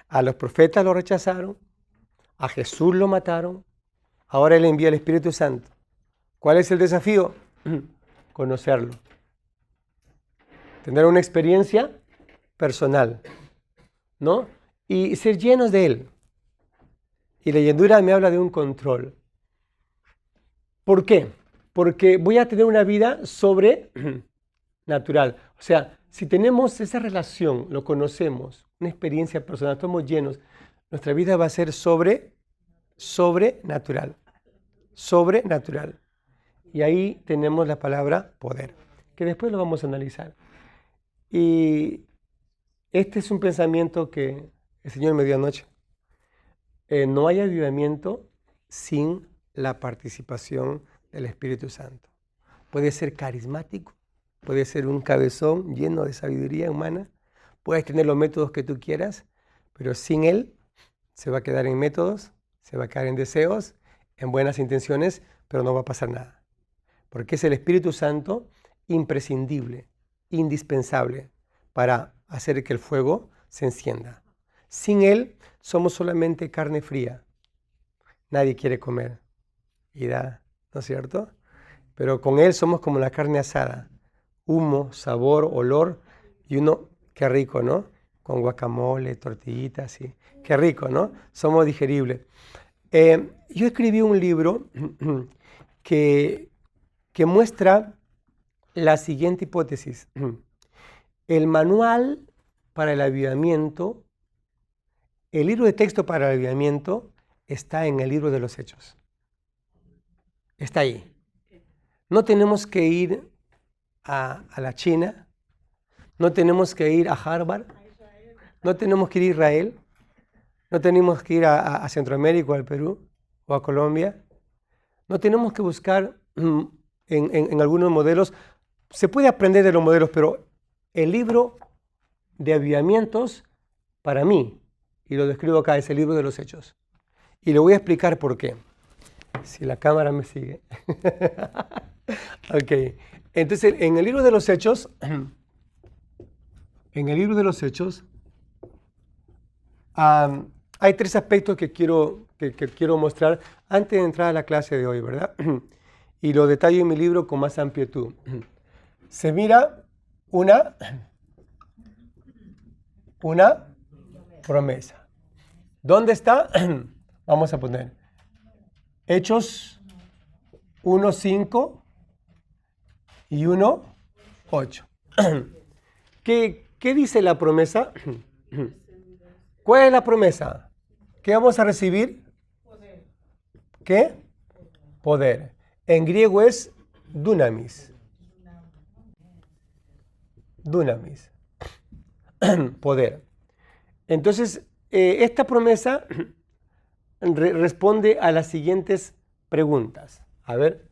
A los profetas lo rechazaron, a Jesús lo mataron, ahora Él envía el Espíritu Santo. ¿Cuál es el desafío? Conocerlo. Tener una experiencia personal, ¿no? Y ser llenos de Él. Y la llenura me habla de un control. ¿Por qué? Porque voy a tener una vida sobrenatural. O sea, si tenemos esa relación, lo conocemos, una experiencia personal, estamos llenos, nuestra vida va a ser sobrenatural. Sobrenatural. Y ahí tenemos la palabra poder, que después lo vamos a analizar. Y este es un pensamiento que el Señor me dio anoche. No hay avivamiento sin la participación del Espíritu Santo. Puede ser carismático, puede ser un cabezón lleno de sabiduría humana, puedes tener los métodos que tú quieras, pero sin Él se va a quedar en métodos, se va a quedar en deseos, en buenas intenciones, pero no va a pasar nada. Porque es el Espíritu Santo imprescindible, indispensable para hacer que el fuego se encienda. Sin Él somos solamente carne fría. Nadie quiere comer y da, ¿no es cierto? Pero con Él somos como la carne asada. Humo, sabor, olor y uno, qué rico, ¿no? Con guacamole, tortillitas, sí. Qué rico, ¿no? Somos digeribles. Yo escribí un libro que muestra la siguiente hipótesis. El manual para el avivamiento, el libro de texto para el avivamiento está en el libro de los Hechos. Está ahí. No tenemos que ir a la China, no tenemos que ir a Harvard, no tenemos que ir a Israel, no tenemos que ir a Centroamérica o al Perú o a Colombia. No tenemos que buscar en algunos modelos. Se puede aprender de los modelos, pero el libro de avivamientos, para mí, y lo describo acá, es el libro de los Hechos. Y le voy a explicar por qué. Si la cámara me sigue. Ok. Entonces, en el libro de los Hechos, hay tres aspectos que quiero mostrar antes de entrar a la clase de hoy, ¿verdad? Y lo detallo en mi libro con más amplitud. Se mira una promesa. ¿Dónde está? Vamos a poner Hechos 1:5 y 1:8. ¿Qué dice la promesa? ¿Cuál es la promesa? ¿Qué vamos a recibir? Poder. ¿Qué? Poder. En griego es dunamis. Dunamis. Poder. Entonces, esta promesa responde a las siguientes preguntas. A ver,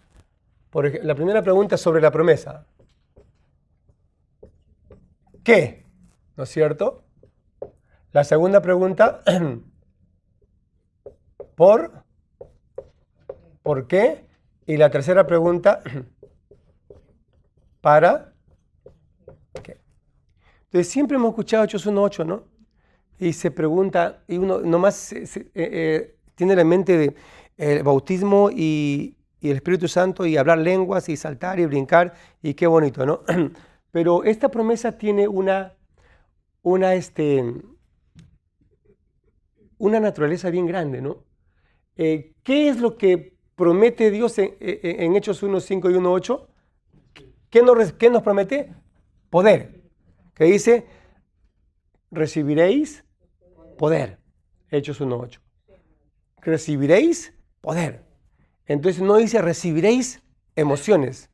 por ejemplo, la primera pregunta es sobre la promesa. ¿Qué? ¿No es cierto? La segunda pregunta, ¿por qué? Y la tercera pregunta, ¿para qué? Entonces siempre hemos escuchado Hechos 1:8, ¿no? Y se pregunta, y uno nomás tiene la mente de el bautismo y el Espíritu Santo y hablar lenguas y saltar y brincar y qué bonito, ¿no? Pero esta promesa tiene una naturaleza bien grande, ¿no? ¿Qué es lo que promete Dios en Hechos 1:5 y 1:8? ¿Qué nos promete? Poder. Que dice, recibiréis poder. Hechos 1:8. Recibiréis poder. Entonces no dice recibiréis emociones.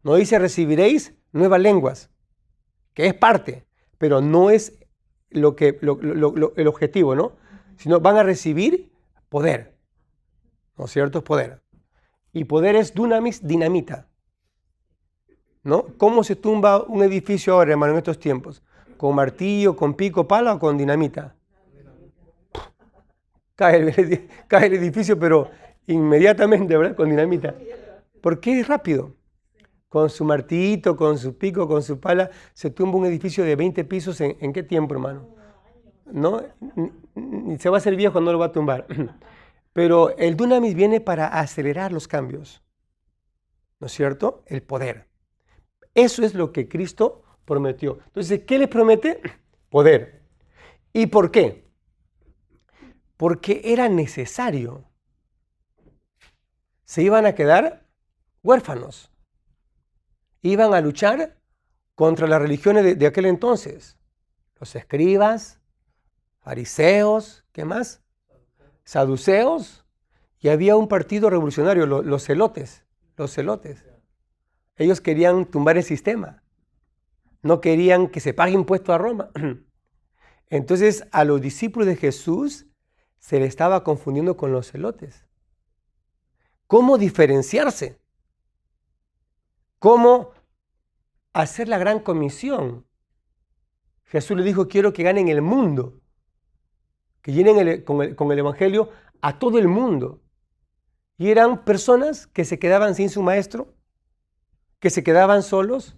No dice recibiréis nuevas lenguas, que es parte, pero no es el objetivo, ¿no? Sino van a recibir poder. ¿No es cierto? Es poder. Y poder es dunamis, dinamita. ¿No? ¿Cómo se tumba un edificio ahora, hermano, en estos tiempos? ¿Con martillo, con pico, pala o con dinamita? Cae el edificio, pero inmediatamente, ¿verdad? Con dinamita. Porque es rápido. Con su martillito, con su pico, con su pala, se tumba un edificio de 20 pisos ¿en qué tiempo, hermano? ¿no? Se va a hacer viejo, no lo va a tumbar. Pero el dunamis viene para acelerar los cambios, ¿no es cierto? El poder. Eso es lo que Cristo prometió. Entonces, ¿qué le promete? Poder. ¿Y por qué? Porque era necesario. Se iban a quedar huérfanos. Iban a luchar contra las religiones de aquel entonces. Los escribas, fariseos, ¿qué más? Saduceos, y había un partido revolucionario, los celotes. Ellos querían tumbar el sistema. No querían que se pague impuesto a Roma. Entonces a los discípulos de Jesús se les estaba confundiendo con los celotes. ¿Cómo diferenciarse? ¿Cómo hacer la gran comisión? Jesús le dijo, quiero que ganen el mundo, que llenen con el evangelio a todo el mundo. Y eran personas que se quedaban sin su maestro, que se quedaban solos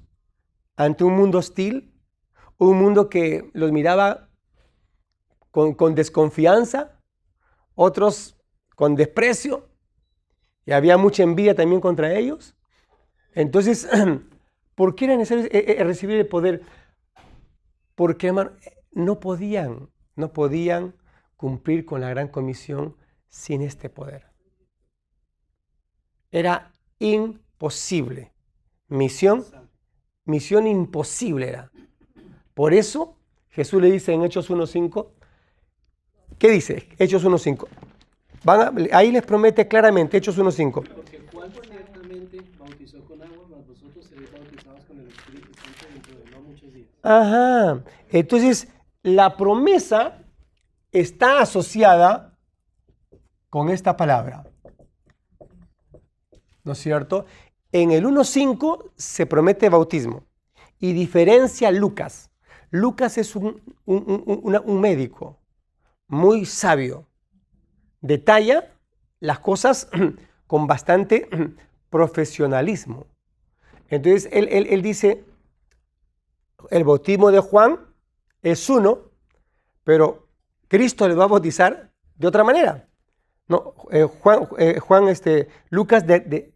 ante un mundo hostil, un mundo que los miraba con desconfianza, otros con desprecio, y había mucha envidia también contra ellos. Entonces, ¿por qué era necesario recibir el poder? Porque, hermano, no podían cumplir con la gran comisión sin este poder. Era imposible. Misión imposible era. Por eso Jesús le dice en Hechos 1.5, ¿qué dice? Hechos 1.5. Ahí les promete claramente, Hechos 1.5. Porque Juan ciertamente bautizó con agua, mas vosotros seréis bautizados con el Espíritu Santo dentro de no muchos días. Ajá. Entonces, la promesa está asociada con esta palabra. ¿No es cierto? En el 1.5 se promete bautismo y diferencia Lucas. Lucas es un médico muy sabio. Detalla las cosas con bastante profesionalismo. Entonces, él dice, el bautismo de Juan es uno, pero Cristo le va a bautizar de otra manera. No, Lucas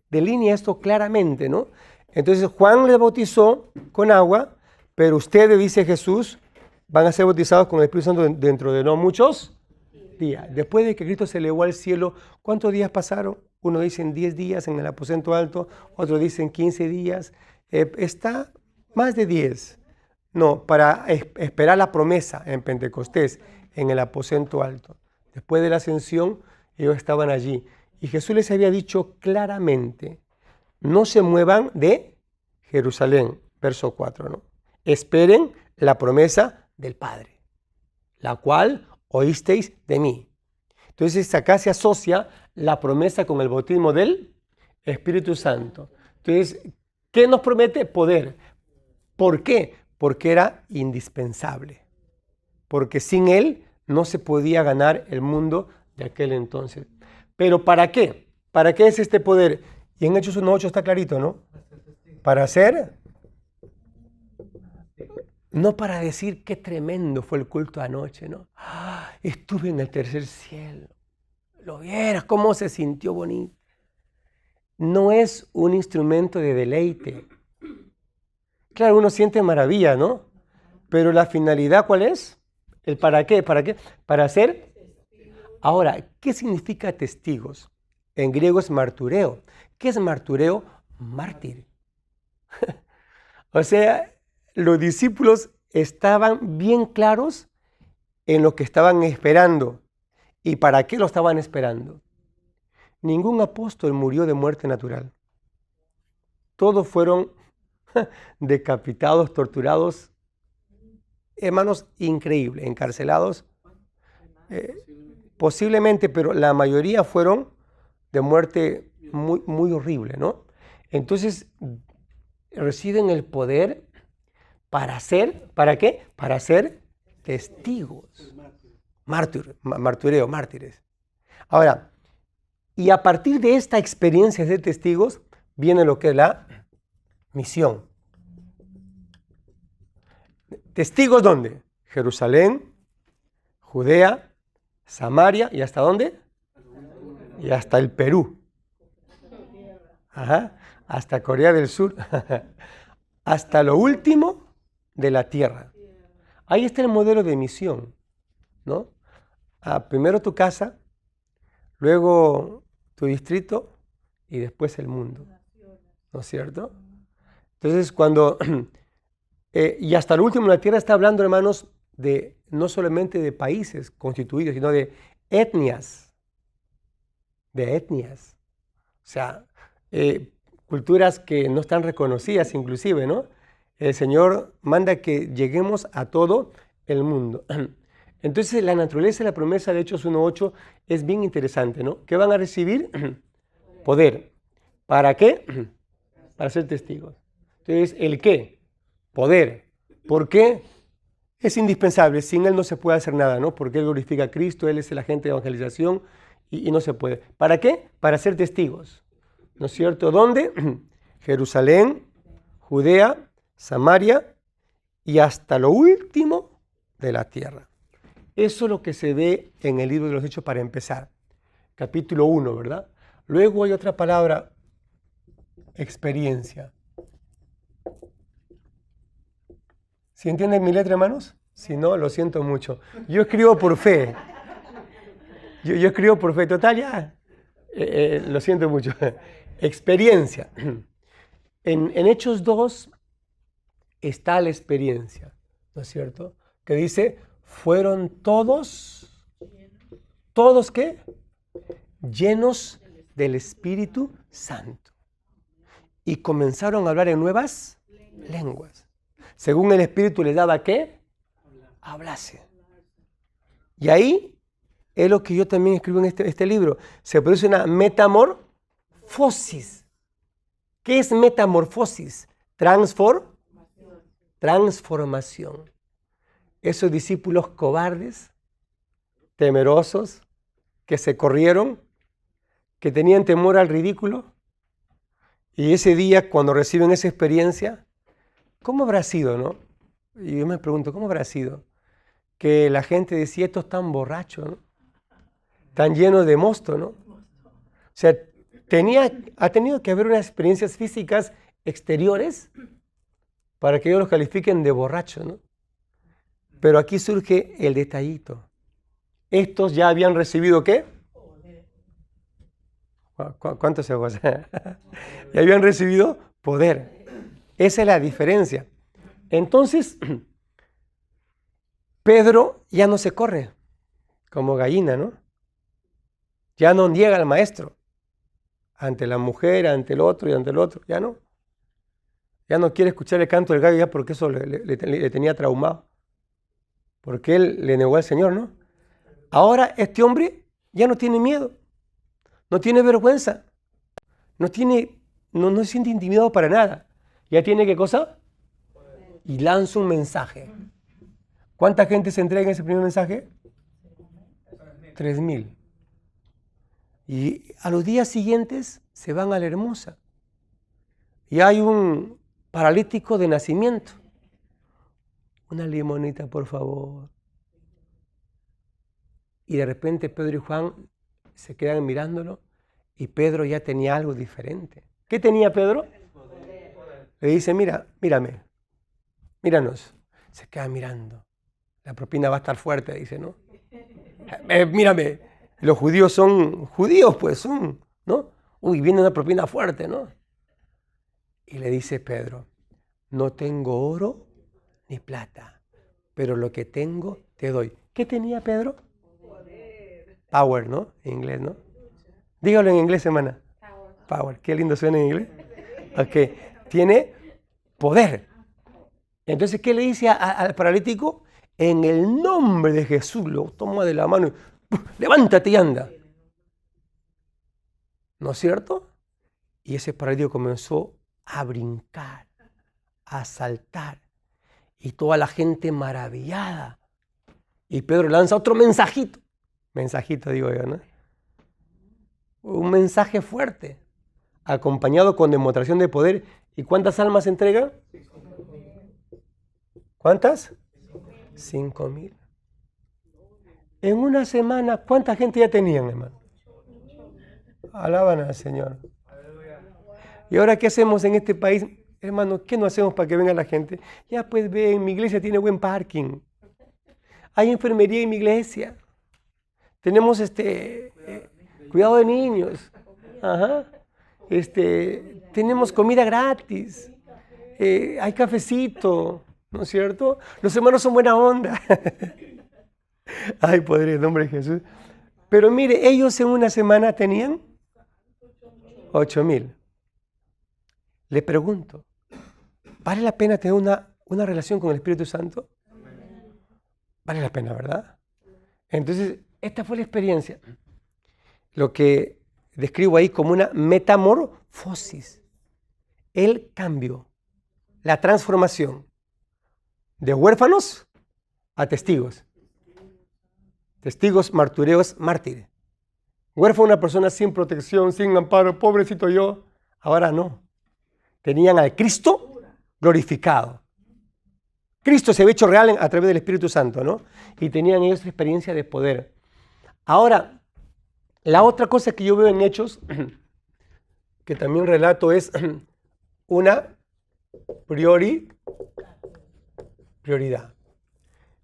delinea esto claramente, ¿no? Entonces Juan le bautizó con agua, pero ustedes, dice Jesús, van a ser bautizados con el Espíritu Santo dentro de no muchos días. Después de que Cristo se elevó al cielo, ¿cuántos días pasaron? Uno dice 10 días en el aposento alto, otro dicen 15 días. Está más de 10. No, para esperar la promesa en Pentecostés, en el aposento alto. Después de la ascensión, ellos estaban allí. Y Jesús les había dicho claramente, no se muevan de Jerusalén, verso 4, ¿no? Esperen la promesa del Padre, la cual oísteis de mí. Entonces acá se asocia la promesa con el bautismo del Espíritu Santo. Entonces, ¿qué nos promete? Poder. ¿Por qué? Porque era indispensable. Porque sin él no se podía ganar el mundo de aquel entonces. ¿Pero para qué? ¿Para qué es este poder? Y en Hechos 1.8 está clarito, ¿no? Para hacer, no para decir qué tremendo fue el culto anoche, ¿no? Estuve en el tercer cielo. Lo vieras, cómo se sintió bonito. No es un instrumento de deleite. Claro, uno siente maravilla, ¿no? Pero la finalidad, ¿cuál es? ¿El para qué? ¿Para qué? Para hacer. Ahora, ¿qué significa testigos? En griego es martureo. ¿Qué es martureo? Mártir. O sea, los discípulos estaban bien claros en lo que estaban esperando. ¿Y para qué lo estaban esperando? Ningún apóstol murió de muerte natural. Todos fueron decapitados, torturados, hermanos, increíble, encarcelados. Posiblemente, pero la mayoría fueron de muerte muy, muy horrible, ¿no? Entonces, reciben el poder para ser, ¿para qué? Para ser testigos. Martureo, mártires. Ahora, y a partir de esta experiencia de testigos, viene lo que es la misión. ¿Testigos dónde? Jerusalén, Judea, Samaria, ¿y hasta dónde? Y hasta el Perú. Ajá, hasta Corea del Sur. Hasta lo último de la tierra. Ahí está el modelo de misión, ¿no? Primero tu casa, luego tu distrito y después el mundo, ¿no es cierto? Entonces, y hasta lo último de la tierra está hablando, hermanos, de no solamente de países constituidos, sino de etnias. De etnias. O sea, culturas que no están reconocidas inclusive, ¿no? El Señor manda que lleguemos a todo el mundo. Entonces, la naturaleza de la promesa de Hechos 1:8 es bien interesante, ¿no? ¿Qué van a recibir? Poder. ¿Para qué? Para ser testigos. Entonces, ¿el qué? Poder. ¿Por qué? Es indispensable. Sin Él no se puede hacer nada, ¿no? Porque Él glorifica a Cristo, Él es el agente de evangelización y no se puede. ¿Para qué? Para ser testigos. ¿No es cierto? ¿Dónde? Jerusalén, Judea, Samaria y hasta lo último de la tierra. Eso es lo que se ve en el libro de los Hechos para empezar. Capítulo 1, ¿verdad? Luego hay otra palabra, experiencia. ¿Sí entienden mi letra, hermanos? Si no, lo siento mucho. Yo escribo por fe. Yo escribo por fe. Total, ya. Lo siento mucho. Experiencia. En Hechos 2 está la experiencia, ¿no es cierto? Que dice, fueron ¿todos qué? Llenos del Espíritu Santo. Y comenzaron a hablar en nuevas lenguas. Según el Espíritu les daba ¿qué? Hablase. Y ahí es lo que yo también escribo en este libro. Se produce una metamorfosis. ¿Qué es metamorfosis? Transformación. Esos discípulos cobardes, temerosos, que se corrieron, que tenían temor al ridículo, y ese día cuando reciben esa experiencia, ¿cómo habrá sido, no? Y yo me pregunto, ¿cómo habrá sido? Que la gente decía, estos están borrachos, ¿no? Tan llenos de mosto, ¿no? O sea, ha tenido que haber unas experiencias físicas exteriores para que ellos los califiquen de borrachos, ¿no? Pero aquí surge el detallito. Estos ya habían recibido ¿qué? ¿Cuánto se goza? Ya habían recibido poder. Esa es la diferencia. Entonces, Pedro ya no se corre como gallina, ¿no? Ya no niega al maestro. Ante la mujer, ante el otro y ante el otro. Ya no. Ya no quiere escuchar el canto del gallo ya porque eso le tenía traumado. Porque él le negó al Señor, ¿no? Ahora este hombre ya no tiene miedo. No tiene vergüenza. No se siente intimidado para nada. ¿Ya tiene qué cosa? Y lanza un mensaje. ¿Cuánta gente se entrega en ese primer mensaje? 3,000. Y a los días siguientes se van a la Hermosa. Y hay un paralítico de nacimiento. Una limonita, por favor. Y de repente Pedro y Juan se quedan mirándolo y Pedro ya tenía algo diferente. ¿Qué tenía Pedro? Le dice, mírame, míranos. Se queda mirando. La propina va a estar fuerte, dice, ¿no? Mírame, los judíos son judíos, pues ¿no? Uy, viene una propina fuerte, ¿no? Y le dice Pedro, no tengo oro ni plata, pero lo que tengo te doy. ¿Qué tenía Pedro? Power, ¿no? En inglés, ¿no? Dígalo en inglés, hermana. Power. Qué lindo suena en inglés. Ok. Tiene poder. Entonces, ¿qué le dice al paralítico? En el nombre de Jesús lo toma de la mano y levántate y anda. ¿No es cierto? Y ese paralítico comenzó a brincar, a saltar. Y toda la gente maravillada. Y Pedro lanza otro mensajito. Mensajito, digo yo, ¿no? Un mensaje fuerte, acompañado con demostración de poder. ¿Y cuántas almas entrega? ¿Cuántas? 5,000. En una semana, ¿cuánta gente ya tenían, hermano? Alaban al Señor. ¿Y ahora qué hacemos en este país? Hermano, ¿qué no hacemos para que venga la gente? Ya pues ven, mi iglesia tiene buen parking. Hay enfermería en mi iglesia. Tenemos cuidado de niños. Ajá. Tenemos comida gratis. Hay cafecito, ¿no es cierto? Los hermanos son buena onda. Ay, poder en nombre de Jesús. Pero mire, ellos en una semana tenían 8,000. Le pregunto, ¿vale la pena tener una relación con el Espíritu Santo? Vale la pena, ¿verdad? Entonces, esta fue la experiencia. Lo que describo ahí como una metamorfosis. El cambio, la transformación de huérfanos a testigos. Testigos, martureos, mártires. Huérfano, una persona sin protección, sin amparo, pobrecito yo. Ahora no. Tenían al Cristo glorificado. Cristo se había hecho real a través del Espíritu Santo, ¿no? Y tenían ellos experiencia de poder. Ahora, la otra cosa que yo veo en Hechos, que también relato, es una prioridad.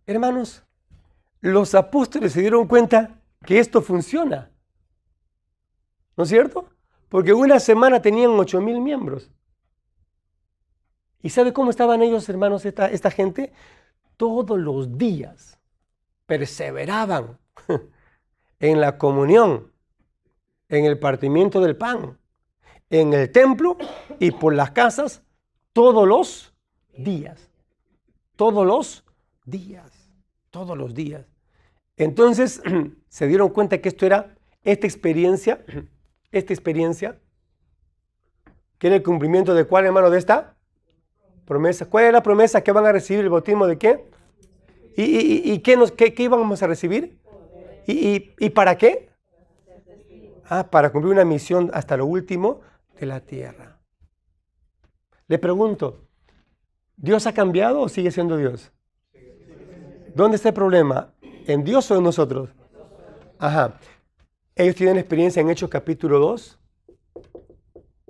Hermanos, los apóstoles se dieron cuenta que esto funciona. ¿No es cierto? Porque una semana tenían 8,000 miembros. ¿Y sabe cómo estaban ellos, hermanos, esta gente? Todos los días perseveraban en la comunión, en el partimiento del pan, en el templo y por las casas todos los días. Todos los días. Todos los días. Entonces se dieron cuenta que esto era esta experiencia, que era el cumplimiento de ¿cuál, hermano? De esta promesa. ¿Cuál es la promesa? ¿Que van a recibir el bautismo de qué? ¿Y qué íbamos a recibir? ¿Y para qué? Para cumplir una misión hasta lo último de la tierra. Le pregunto, ¿Dios ha cambiado o sigue siendo Dios? ¿Dónde está el problema? ¿En Dios o en nosotros? Ajá. Ellos tienen experiencia en Hechos capítulo 2.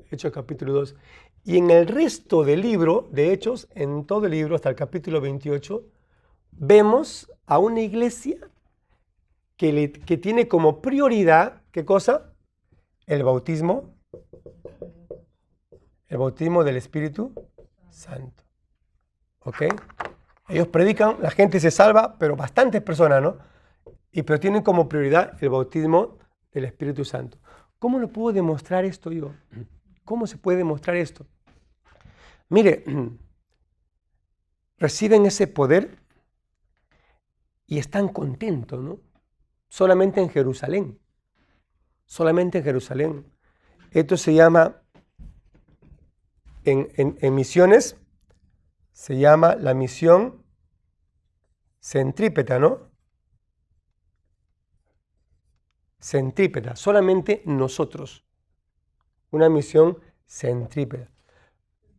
Hechos capítulo 2. Y en el resto del libro de Hechos, en todo el libro, hasta el capítulo 28, vemos a una iglesia que tiene como prioridad, ¿qué cosa? El bautismo del Espíritu Santo. ¿Ok? Ellos predican, la gente se salva, pero bastantes personas, ¿no? Pero tienen como prioridad el bautismo del Espíritu Santo. ¿Cómo lo puedo demostrar esto yo? ¿Cómo se puede demostrar esto? Mire, reciben ese poder y están contentos, ¿no? Solamente en Jerusalén. Solamente en Jerusalén. Esto se llama, en misiones, se llama la misión centrípeta, ¿no? Centrípeta, solamente nosotros. Una misión centrípeta.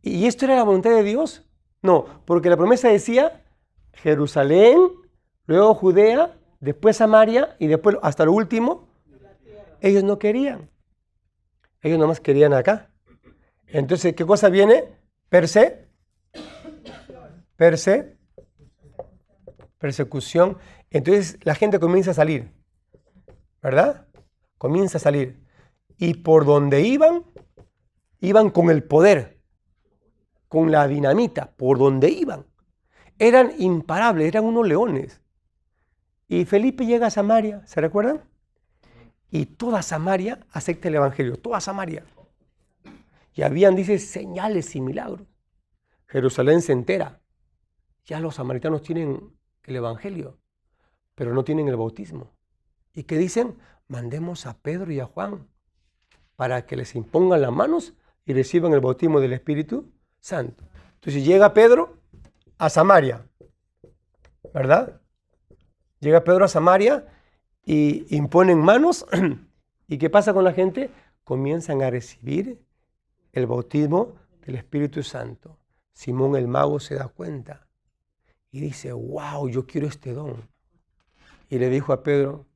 ¿Y esto era la voluntad de Dios? No, porque la promesa decía Jerusalén, luego Judea, después Samaria y después hasta lo último. Ellos no querían. Ellos nomás querían acá. Entonces, ¿qué cosa viene? Persecución. Entonces la gente comienza a salir, ¿verdad? Comienza a salir. Y por donde iban con el poder, con la dinamita, por donde iban. Eran imparables, eran unos leones. Y Felipe llega a Samaria, ¿se recuerdan? Y toda Samaria acepta el evangelio, toda Samaria. Y habían, dice, señales y milagros. Jerusalén se entera. Ya los samaritanos tienen el evangelio, pero no tienen el bautismo. ¿Y qué dicen? Mandemos a Pedro y a Juan para que les impongan las manos y reciban el bautismo del Espíritu Santo. Entonces llega Pedro a Samaria, ¿verdad? Llega Pedro a Samaria y imponen manos. ¿Y qué pasa con la gente? Comienzan a recibir el bautismo del Espíritu Santo. Simón el mago se da cuenta y dice, wow, yo quiero este don. y le dijo a Pedro,